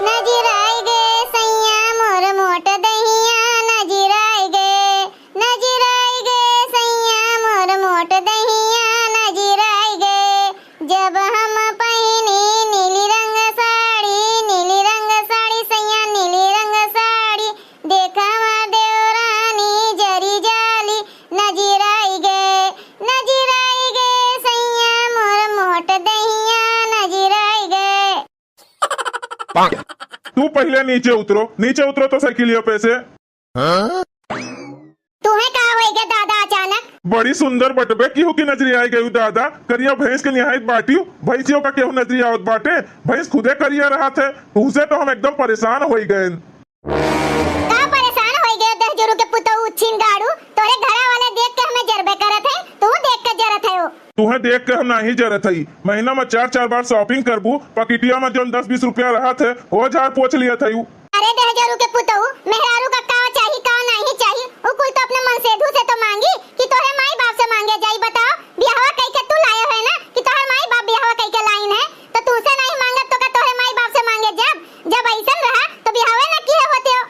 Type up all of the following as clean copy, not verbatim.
नजराई गे सैया मोर मोट दहिया नजराई गे सैया मोर मोट दहिया नजराई गे जब हम पहिनी नीली रंग साड़ी सैया नीली रंग साड़ी देखा देवरानी जरी जाली नजराई गे सैया मोर मोट दहिया नजराई गे। तू पहले नीचे उतरो तो साइकिलिया पे से। तुम्हें कहा होएगा दादा अचानक? बड़ी सुंदर बटबे की की नजरी आई गई दादा करिया भैंस के निहायत बाटियो भैंसियों का केहू नजरी आवत बाटे भैंस खुदे करिया रहा थे उसे तो हम एकदम परेशान हो गए। का परेशान हो गए 10 जोरू के पुतऊ उछिन गाड़ू तोरे घरा वाले देख के हमें जरबे करत है तू देख के जरत है। तुम्हें देख के हम नहीं जरत हई महीना में 4-4 बार शॉपिंग करबू पकिटिया में जो 10-20 रुपया रहा थे वो झाड़ पोछ लिया था। अरे 10 जोरू के पुतऊ मेहरारू का चाहिए का नहीं चाहिए वो कोई तो अपने मन सेधु से तो मांगी कि तोरे माई बाप से मांगे जाई बताओ बियाहवा कई के तू लायो है ना कि तोहर माई बाप बियाहवा कई के लाइन है तो तुमसे नहीं मांगत तो का तोरे माई बाप से मांगे जब ऐसन रहा तो बियाहवे ना किए होते हो।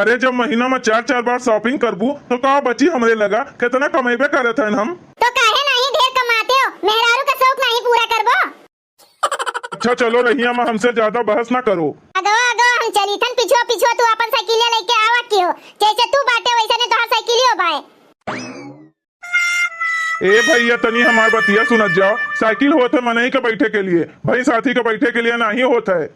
अरे जब महीना में 4-4 बार शॉपिंग करबू तो का बची हमरे लगा कितना कमेबे करत हन हम तो काहे नहीं ढेर कमाते हो मेहरारू का शौक नहीं पूरा करबो। अच्छा चलो रहिया में हमसे ज्यादा बहस ना करो। अगो हम चली थन पिछुआ तू अपन साइकिलिया लेके आवा की हो जैसे तू बाटे वैसे ने तोहर साइकिलियो बाए। ए भैया तनी हमार बतिया सुनत जाओ साइकिल होत है मनई के बैठे के लिए भाई साथी के बैठे के लिए नहीं होता है।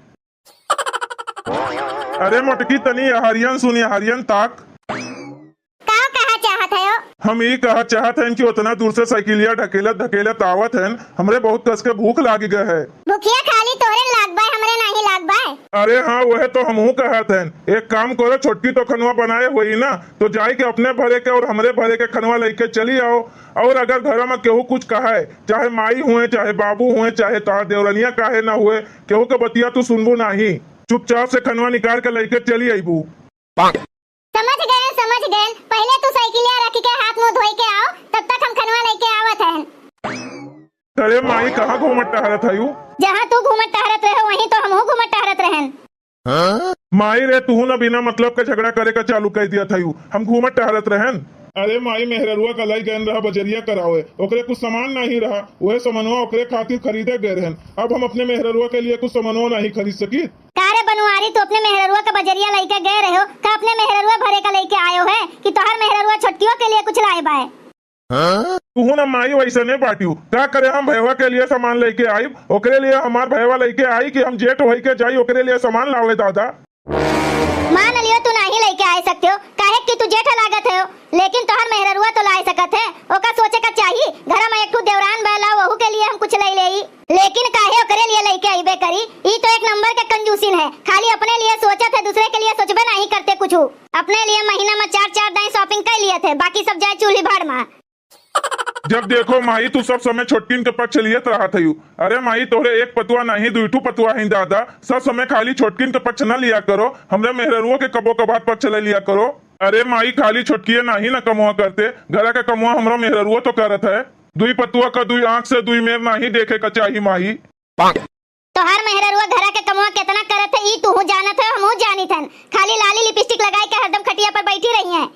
अरे मोटकी तनी हरियन सुनिए हरियन ताक का कहा चाहत है हो? हम ये कहा चाहत हैं कि उतना दूर से साइकिलिया ढकेलत आवत हैं हमरे बहुत कस के भूख लागी गए है। भूखिया खाली तोरे लाग बाय हमरे नहीं लाग बाय। अरे हाँ वह तो हमहू कहत हैं एक काम करो छोटकी तो खनवा बनाए हुई ना तो जाए के अपने भरे के और हमरे भरे के खनवा लेके चली आओ और अगर घर में केहू कुछ कहा है चाहे माई हुए चाहे बाबू हुए चाहे तार देवरनिया काहे ना हुए केहू के बतिया तू सुनबू नहीं चुपचाप से खनवा निकाल के लेके चली आईबू। समझ गए पहले तू साइकिलिया रख के हाथ मुंह धोई के आओ तब तक हम खनवा लेके आवत हैं। अरे माई कहाँ घूमत टहरत है जहाँ तू घूमत टहरत रहे वहीं तो हमहू घूमत टहरत रहन। माई रे तू ना बिना मतलब का झगड़ा करे का चालू कर दिया था हम घूमत टहरत रहन। अरे माई मेहररुआ का लाई गन रहा बजरिया करावे ओकरे कुछ सामान नहीं रहा वह सामानवा ओकरे खातिर खरीदे गए रहन अब हम अपने मेहररुआ के लिए कुछ सामानवा नहीं खरीद सकी। कारे बनवारी तो अपने मेहररुआ का बजरिया लेके गए रहे हो का अपने मेहररुआ भरे का लेके आयो है कि तोहर मेहररुआ छोटियों के लिए कुछ लाए बाए। तू ना माई वैसे नहीं बाटियो क्या करे हम भैया के लिए सामान लेके आई ओकरे लिए हमार भैया लेके आई कि हम जेठ होई के जाई ओकरे लिए सामान लावे दादा। मान लियो तू नहीं लेके आ सकते हो काहे कि तू जेठा लागत है लेकिन तोहर मेहररुआ तो ला सकत है ओका सोचे का चाहिए घर में एक देवरान बहला वहू के लिए हम कुछ ले लेई लेकिन काहे ओकरे लिए लेके आईबे करी ई तो एक नंबर के कंजूसिन है खाली अपने लिए सोचत है दूसरे के लिए सोचबे नहीं करते कुछ अपने लिए महीना में 4-4 दिन शॉपिंग कर लिए थे बाकी सब जाए चूल्ही भाड़ में। जब देखो माई तू सब समय छोटकिन के पक्ष लियत रहा था अरे माई तोरे एक पतुआ नहीं दुईठू पतुआ है दादा सब समय खाली छोटकिन के पक्ष न लिया करो हमरे मेहरुआ के कबो कबार पक्ष ले लिया करो। अरे माई खाली छोटकिए नहीं न कमुआ करते घर का कमुआ हमरा मेहरुआ तो करत है दुई पतुआ का दुई आंख से दुई मेर नहीं देखे का चाहिए माई। तो हर मेहररुआ घरा के कमुआ कितना करत है ई तू जानत है हमहू जानी थन खाली लाली लिपस्टिक लगाए के हरदम खटिया पर बैठी रही है।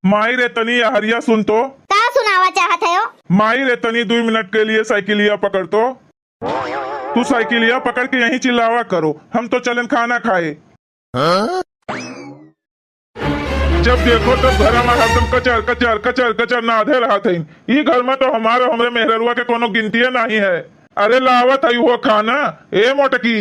माई रे तनी हरिया सुन तो का सुनावा चाहत है हो? माई रे तनी 2 मिनट के लिए साइकिलिया पकड़ तो तू साइकिलिया पकड़ के यहीं चिल्लावा करो हम तो चलन खाना खाए। जब देखो तब घर में हरदम कचर नाधे रहा थे ई घर में तो हमारे हमरे मेहररुआ के कोनो गिनती नहीं है। अरे लावत है वो खाना ए मोटकी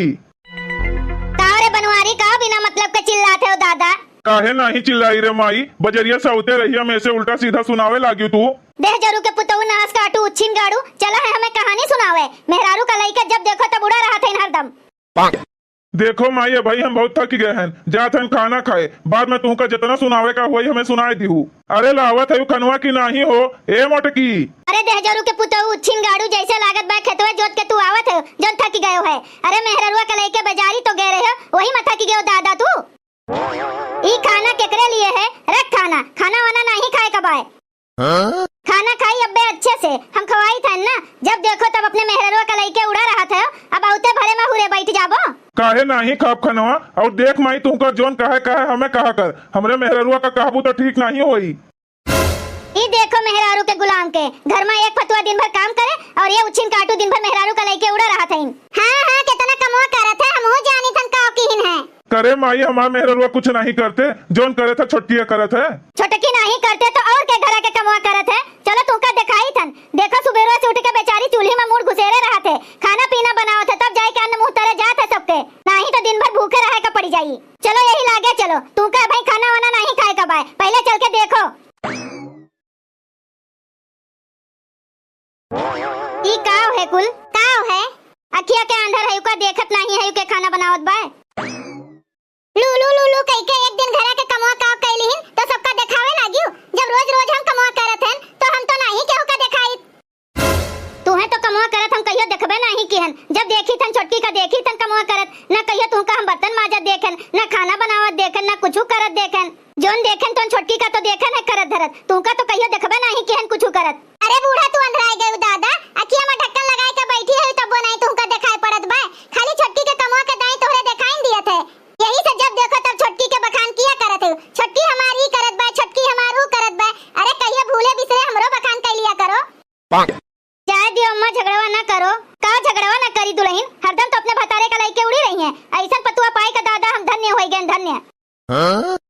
तारे बनवारी का बिना मतलब के चिल्लाते हो दादा। काहे नहीं चिल्लाई रे माई बजरिया सौते रहिया में से उल्टा सीधा सुनावे लागी तू। 10 जोरू के पुतऊ नास काटू उछिन गाड़ू चला है हमें कहानी सुनावे मेहरारू का लइका जब देखो तब उड़ा रहा था हरदम। देखो माई भाई हम बहुत थक गए हैं जात हैं खाना खाए बाद में तुमका जितना सुनावे का वही हमें सुनाए दी। अरे लावत है खनवा की नहीं हो ए मोटकी। अरे 10 जोरू के पुतऊ उछिन गाड़ू जैसे लागत बा खेतवे जोत के तू आवत है जन थक गयो है। अरे मेहरारूआ का लइके बाजारी तो गए रहे वही में थक गयो दादा तू। ई खाना केकरे लिए है रख खाना वाना नहीं खाए कबाए खाना खाई अब्बे अच्छे से हम खवाई था ना जब देखो तब अपने मेहररुआ का लइके उड़ा रहा था अब आउते भरे में हुरे बैठ जाबो। काहे नहीं खाप खनवा। और देख माई तुमका जोन कहे हमें कहा कर, हमरे मेहररुआ का कहबू तो ठीक नहीं होई। ई देखो मेहरारू के गुलाम के घर में एक फतुआ दिन भर काम करे और ये उछिन काटू दिन भर मेहरारू का लेके उड़ा रहा था। हाँ कितना कमवा करत है, हमहू जानी थन का औकीन है। करे माई हमार मेहररुआ कुछ नहीं करते, जोन करे था छोटकी करत है। छोटकी नहीं करते तो और के घर के कमवा करत है। चलो तुमका दिखाई थन। देखो सुबेरवा से उठ के बेचारी चूल्ही में मुड़ घुसेरे रहा थे, खाना पीना बनाओ थे, तब जाके अन्न मुंह तरे जात है सबके, नहीं तो दिन भर भूखे रहे का पड़ी जाई। चलो यही लागे चलो, तुमका भाई खाना वाना नहीं खाए कब आए, पहले चल के देखो। ई काव है कुल काव है, अखिया के अंदर है का देखत नहीं है के खाना बनावत बा। लू लू लू लू कई के एक दिन घरा के कमवा काव कैलिहिन तो सबका दिखावे लागियो। जब रोज रोज हम कमवा करत हन तो हम तो नहीं केहू का दिखाई। तू है तो कमवा करत हम कहियो देखबे नहीं किहन। जब देखी थन छोटकी का देखी थन कमवा करत, न कहियो तुमका हम बर्तन माजत देखन, न खाना बनावत देखन, न कुछ करत देखन। जोन देखन तो छोटकी का तो देखन है करत धरत, तुमका तो कहियो देखबे नहीं किहन कुछ करत। अरे बूढ़ा तू अंधराई गयो दादा, अखिया में ढक्कन लगाए के बैठी है तब नहीं तुमका दिखाई पड़त बा। खाली छोटकी के कमवा के दाई तोहरे दिखाई दियत है। यही से जब देखो तब छोटकी के बखान किया करत है। छोटकी हमारी करत बा, छोटकी हमारू करत बा। अरे कहियो भूले बिसरे हमरो बखान कर लिया करो। जाए दियो अम्मा, झगड़वा ना करो। का झगड़वा ना करी दुल्हन, हरदम तो अपने भतारे का लेके उड़ी रही है। ऐसा पतुआ पाए का दादा हम धन्य हो गए, धन्य।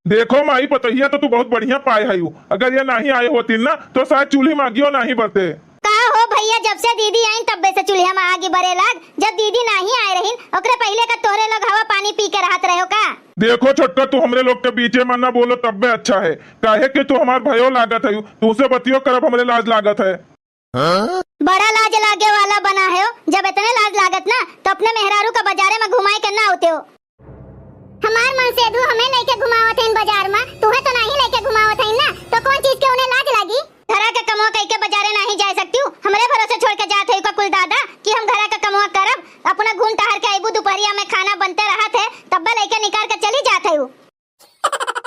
देखो माई पतहिया तो तू बहुत बढ़िया पाए है। अगर ये नहीं आए होती ना तो शायद चूल्ही मांगियो नहीं बरते। का हो भैया, जब से दीदी आई तब से चूल्हा में आगे बरे लाग। जब दीदी नहीं आए रही ओकरे पहले का तोरे लोग हवा पानी पी के रहत रहो का। देखो छोटका तू हमरे लोग के बीचे में ना बोलो तब भी अच्छा है, काहे कि तू हमार भयो लागत है, तू से बतियो करब हमरे लाज लागत है। बड़ा लाज लागे वाला बना है। जब इतने लाज लागत ना तो अपने मेहरारू का बाजारे में घुमाई के ना होते हो। हमार मन से दू हमें लेके घुमावत है बाजार में, तुम्हें तो नहीं लेके घुमावत है ना, तो कौन चीज के उन्हें लाज लगी। घरा के कमवा कई के बाजारे नहीं जा सकती हूँ, हमरे भरोसे छोड़ के जात है का कुल दादा कि हम घरा का कमवा करब। अपना घूम टहर के आईबू, दोपहरिया में खाना बनते रहा थे तब लेके निकाल के चली जात है।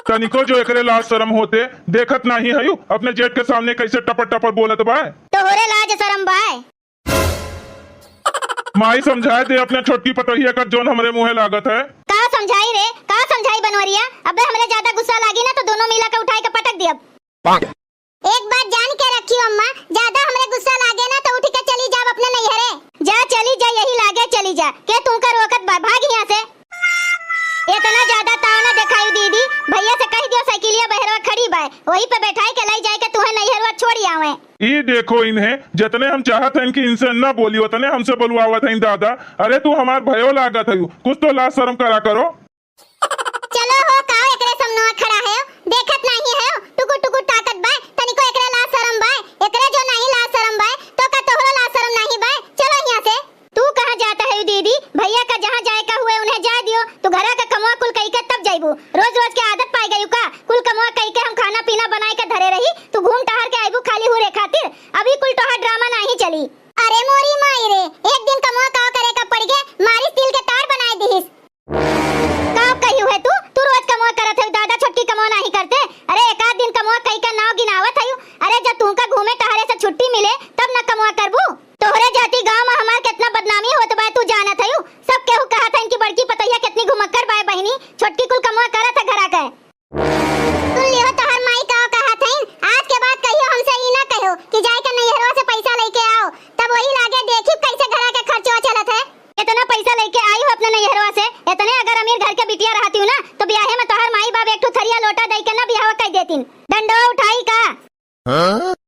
तनिको जो एकरे लाज शर्म होते देखत नहीं है, अपने जेठ के सामने कैसे टपर टपर बोलत बा। तो होरे लाज शर्म बाय। माई समझाए दे अपने छोटकी पतहिया का जोन हमरे मुँहे लागत है। का समझाई रे, का समझाई बनवरिया। अबे हमरे ज्यादा गुस्सा लागी ना तो दोनों मिला के उठाई के पटक दिया। एक बात जान के रखियो अम्मा, ज्यादा हमरे गुस्सा लागे ना तो उठ के चली जाओ अपने नैहरे। जा चली जा, यही लागे चली जा के तुमका रोकत बा, भाग यहाँ से। इतना ज्यादा ताव ना दिखाई दीदी, भैया से कह दियो साइकिलिया बहरवा खड़ी बा, वही पे बैठाई के लाई जाए के तुहे नैहरवा छोड़ी आवे। ई देखो इन्हें जितने हम चाहते हैं कि इनसे न बोली उतने हमसे बुलवावत है दादा। अरे तू हमार भयो लागत है, कुछ तो लाज शर्म करा करो। चलो हो का एकरे सामने खड़ा है, देखत नहीं है टुकुर टुकुर ताकत बा, तनिको एकरे लाज शर्म बा। एकरे जो नहीं लाज शर्म बा तो का तोहरो लाज शर्म नहीं बा। चलो यहाँ से। तू कहां जाता है दीदी, भैया का जहां जाए का हुए उन्हें जा दियो। तू घरा का कमवा कुल कई के तब जाइबू, रोज रोज के आदत पाई गई का। कुल कमवा कई के हम खाना पीना बनाए के धरे रही, तू घूम टहर के आइबू खाली हुरे खातिर। अभी कुल तोहार ड्रामा नहीं चली। अरे मोरी माई रे, एक दिन कमवा का करे का पड़ गए, मारी स्टील के तार बनाए दीस। का कहियो है तू रोज कमवा करत है, दादा छोटकी कमवा नहीं करते। अरे एक आध दिन कमवा कई का नाव गिनावत है। अरे जब तुमका घूमे टहरे से छुट्टी मिले तब न कमवा करबू। तोहरे जाति गांव में हमार कितना बदनामी होत बा तू जानत है। सब केहू कहत है इनकी बड़की पतैया कितनी घुमक्कर बा बहिनी, छोटकी कुल कमवा करत है घरा के। सुन लियो तोहर माई का कहत है, आज के बाद कहियो हमसे ई ना कहो कि जाए के नैहरवा से पैसा लेके आओ, तब वही लागे देखी कैसे घरा के खर्चवा चलत है। इतना पैसा लेके आई हो अपने नैहरवा से, इतने अगर अमीर घर के बिटिया रहती हूँ ना तो ब्याहे में तोहर माई बाप एक ठो थरिया लोटा दे के ना ब्याह कर देतीन। डंडवा उठाई का?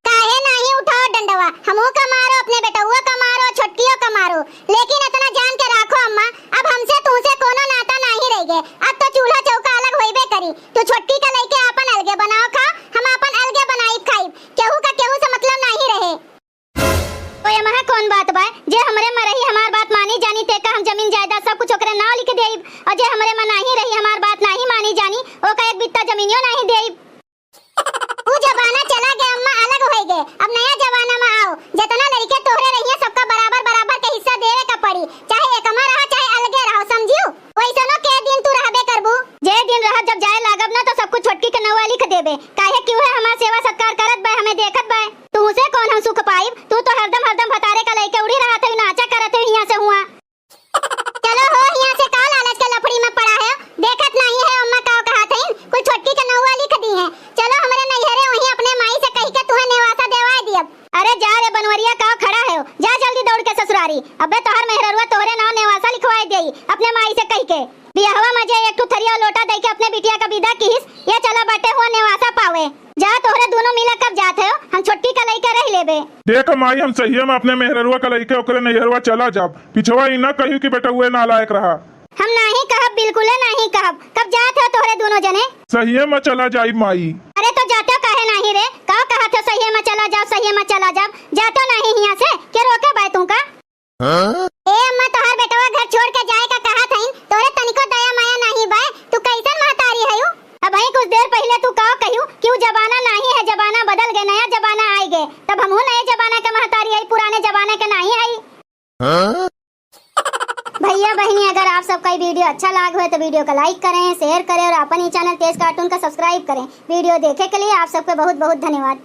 काहे नहीं उठाओ डंडवा, हमहू का मारो, अपने बेटुआ का मारो, छोटकियों का मारो, लेकिन इतना जान के रखो अम्मा, अब हमसे तुमसे कोनो नाता नहीं रह गए। अब तो चूल्हा चौका अलग होइबे करी। तू छोटकी का लेके अपन अलगे बनाओ खा, हम अपन अलगे बनाई खाई, केहू का केहू से मतलब नहीं रहे। तो ये महा कौन बात बा जे हमरे में रही हमार बात मानी जानी ते का हम जमीन जायदाद सब कुछ ओकरे नाम लिख देब, और जे हमरे में नहीं रही हमार बात नहीं मानी जानी ओका एक बित्ता जमीनियो नहीं देब। वो जमाना चला गया अम्मा, अलग हो गए, अब नया जमाना में आओ। जितना लड़के तोहरे रहिए सबका बराबर बराबर के हिस्सा देवे का पड़ी, चाहे एकमा रहा चाहे अलगे रहो, समझियो। वैसनो के दिन तू रहबे करबू, जे दिन रह जब जाए लागब ना तो सब कुछ छोटकी के नवा लिख देबे। काहे क्यों है हमार सेवा सत्कार करत बा, हमें देखत बा। तू से कौन हम सुख पाइब, तू तो हरदम भतारे का लेके उड़ी रहा था, नाचा करत है यहाँ से हुआ। चलो हो यहाँ से का देख माई हम सही में अपने मेहररुआ का लइके ओकरे नैहरवा चला जाब, पिछवा ही ना कहियो कि बेटा हुए नालायक रहा। हम नहीं कहब, बिल्कुल नहीं कहब। कब जात हो तोहरे दोनों जने? सही में चला जाई माई। अरे तो जाते हो काहे नहीं रे? का कहत हो सही में चला जाओ, सही में चला जाओ। जातो नहीं यहाँ से के रोके बाय तू का? ए अम्मा तोहर बेटवा घर छोड़ के जाए का कहा थईन, तोरे तनिको दया माया नहीं बाय। तू कैसन महतारी है यू? अब ही कुछ देर पहले तू का कहियो कि वो जमाना नहीं है, जमाना बदल गए, नया जमाना आई गए। तब हमहू नए जमाना के महतारी आई, पुराने जमाने के नहीं आई। भैया बहनी अगर आप सबका ये वीडियो अच्छा लगा हो तो वीडियो को लाइक करें, शेयर करें और अपन ही चैनल तेज कार्टून का सब्सक्राइब करें। वीडियो देखे के लिए आप सबको बहुत बहुत धन्यवाद।